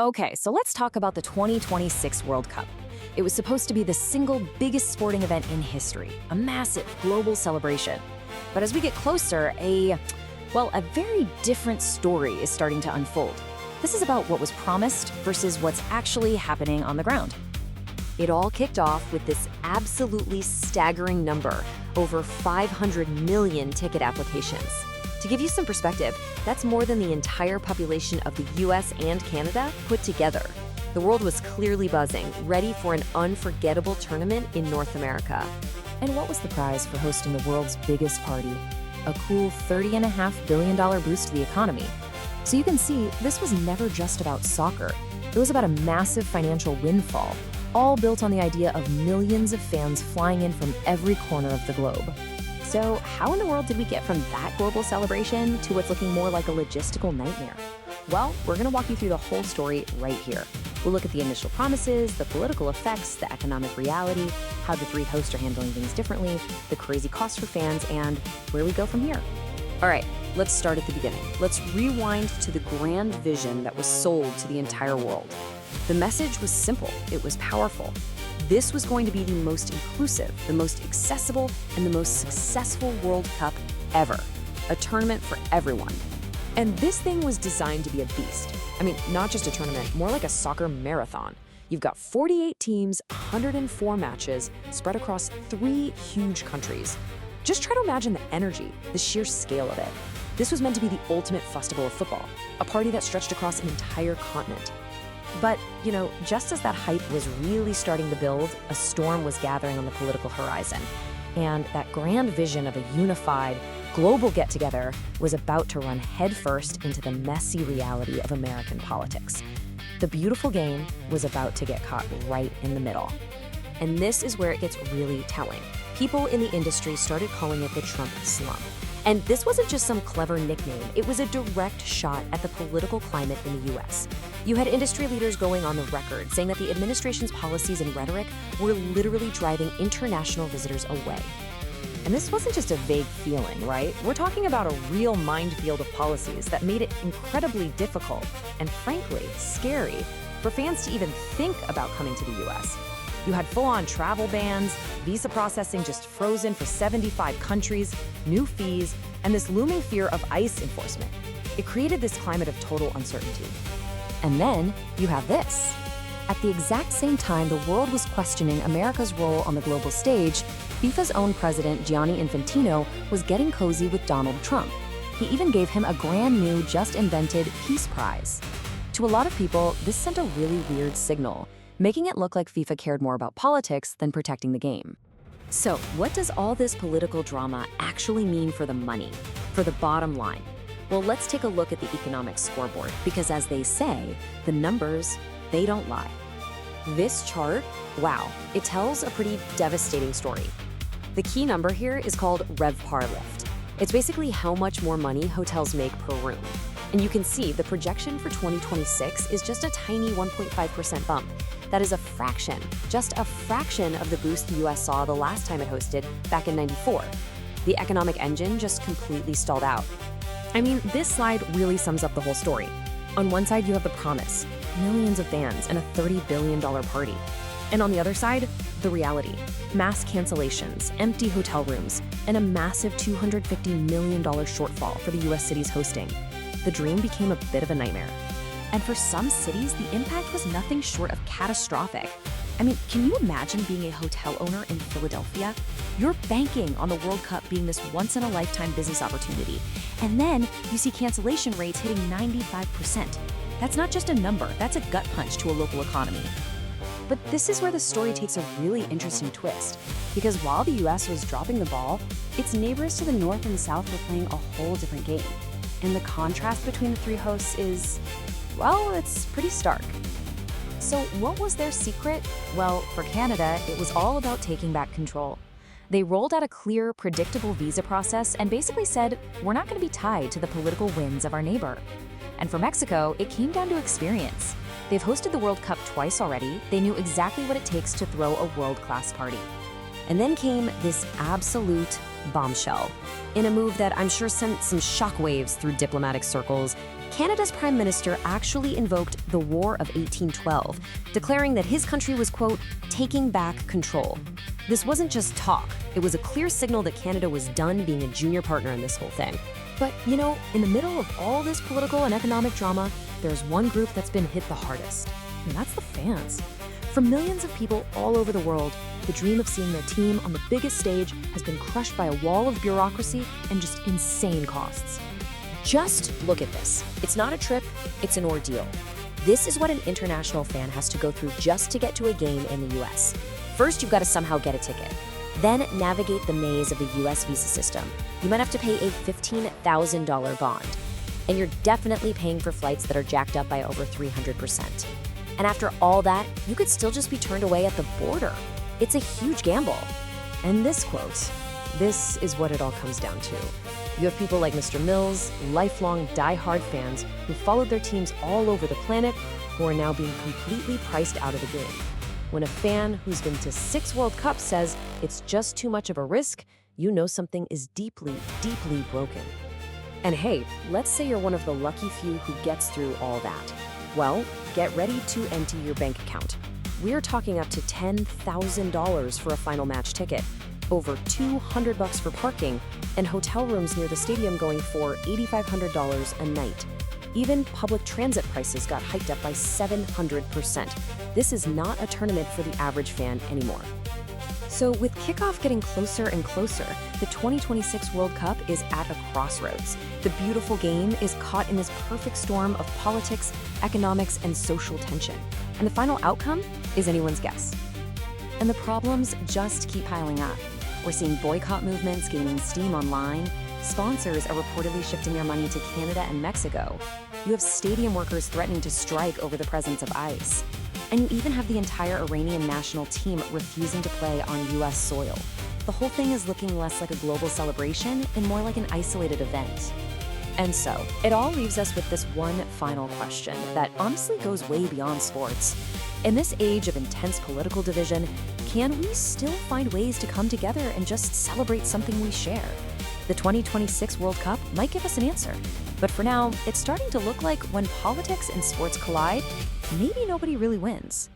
Okay, so let's talk about the 2026 World Cup. It was supposed to be the single biggest sporting event in history, a massive global celebration. But as we get closer, a very different story is starting to unfold. This is about what was promised versus what's actually happening on the ground. It all kicked off with this absolutely staggering number, over 500 million ticket applications. To give you some perspective, that's more than the entire population of the US and Canada put together. The world was clearly buzzing, ready for an unforgettable tournament in North America. And what was the prize for hosting the world's biggest party? A cool $30.5 billion boost to the economy. So you can see, this was never just about soccer. It was about a massive financial windfall, all built on the idea of millions of fans flying in from every corner of the globe. So how in the world did we get from that global celebration to what's looking more like a logistical nightmare? Well, we're going to walk you through the whole story right here. We'll look at the initial promises, the political effects, the economic reality, how the three hosts are handling things differently, the crazy costs for fans, and where we go from here. All right, let's start at the beginning. Let's rewind to the grand vision that was sold to the entire world. The message was simple, it was powerful. This was going to be the most inclusive, the most accessible, and the most successful World Cup ever. A tournament for everyone. And this thing was designed to be a beast. I mean, not just a tournament, more like a soccer marathon. You've got 48 teams, 104 matches, spread across 3 huge countries. Just try to imagine the energy, the sheer scale of it. This was meant to be the ultimate festival of football, a party that stretched across an entire continent. But, just as that hype was really starting to build, a storm was gathering on the political horizon. And that grand vision of a unified, global get-together was about to run headfirst into the messy reality of American politics. The beautiful game was about to get caught right in the middle. And this is where it gets really telling. People in the industry started calling it the Trump slump. And this wasn't just some clever nickname, it was a direct shot at the political climate in the US. You had industry leaders going on the record saying that the administration's policies and rhetoric were literally driving international visitors away. And this wasn't just a vague feeling, right? We're talking about a real minefield of policies that made it incredibly difficult and frankly scary for fans to even think about coming to the US. You had full-on travel bans, visa processing just frozen for 75 countries, new fees, and this looming fear of ICE enforcement. It created this climate of total uncertainty. And then you have this. At the exact same time the world was questioning America's role on the global stage, FIFA's own president, Gianni Infantino, was getting cozy with Donald Trump. He even gave him a brand new, just-invented Peace Prize. To a lot of people, this sent a really weird signal, making it look like FIFA cared more about politics than protecting the game. So, what does all this political drama actually mean for the money, for the bottom line? Well, let's take a look at the economic scoreboard, because as they say, the numbers, they don't lie. This chart, wow, it tells a pretty devastating story. The key number here is called RevPAR lift. It's basically how much more money hotels make per room. And you can see the projection for 2026 is just a tiny 1.5% bump. That is a fraction, just a fraction of the boost the US saw the last time it hosted back in '94. The economic engine just completely stalled out. I mean, this slide really sums up the whole story. On one side, you have the promise, millions of fans and a $30 billion party. And on the other side, the reality, mass cancellations, empty hotel rooms, and a massive $250 million shortfall for the US cities hosting. The dream became a bit of a nightmare. And for some cities, the impact was nothing short of catastrophic. I mean, can you imagine being a hotel owner in Philadelphia? You're banking on the World Cup being this once-in-a-lifetime business opportunity. And then you see cancellation rates hitting 95%. That's not just a number, that's a gut punch to a local economy. But this is where the story takes a really interesting twist. Because while the US was dropping the ball, its neighbors to the north and south were playing a whole different game. And the contrast between the three hosts is, well, it's pretty stark. So what was their secret? Well, for Canada, it was all about taking back control. They rolled out a clear, predictable visa process and basically said, we're not going to be tied to the political whims of our neighbor. And for Mexico, it came down to experience. They've hosted the World Cup twice already. They knew exactly what it takes to throw a world-class party. And then came this absolute bombshell. In a move that I'm sure sent some shockwaves through diplomatic circles, Canada's Prime Minister actually invoked the War of 1812, declaring that his country was, quote, taking back control. This wasn't just talk, it was a clear signal that Canada was done being a junior partner in this whole thing. But, in the middle of all this political and economic drama, there's one group that's been hit the hardest, and that's the fans. For millions of people all over the world, the dream of seeing their team on the biggest stage has been crushed by a wall of bureaucracy and just insane costs. Just look at this. It's not a trip, it's an ordeal. This is what an international fan has to go through just to get to a game in the US. First, you've got to somehow get a ticket. Then navigate the maze of the US visa system. You might have to pay a $15,000 bond. And you're definitely paying for flights that are jacked up by over 300%. And after all that, you could still just be turned away at the border. It's a huge gamble. And this quote, this is what it all comes down to. You have people like Mr. Mills, lifelong die-hard fans who followed their teams all over the planet, who are now being completely priced out of the game. When a fan who's been to 6 World Cups says it's just too much of a risk, you know something is deeply, deeply broken. And hey, let's say you're one of the lucky few who gets through all that. Well, get ready to empty your bank account. We're talking up to $10,000 for a final match ticket, over $200 for parking, and hotel rooms near the stadium going for $8,500 a night. Even public transit prices got hiked up by 700%. This is not a tournament for the average fan anymore. So with kickoff getting closer and closer, the 2026 World Cup is at a crossroads. The beautiful game is caught in this perfect storm of politics, economics, and social tension. And the final outcome is anyone's guess. And the problems just keep piling up. We're seeing boycott movements gaining steam online. Sponsors are reportedly shifting their money to Canada and Mexico. You have stadium workers threatening to strike over the presence of ice. And you even have the entire Iranian national team refusing to play on US soil. The whole thing is looking less like a global celebration and more like an isolated event. And so, it all leaves us with this one final question that honestly goes way beyond sports. In this age of intense political division, can we still find ways to come together and just celebrate something we share? The 2026 World Cup might give us an answer. But for now, it's starting to look like when politics and sports collide, maybe nobody really wins.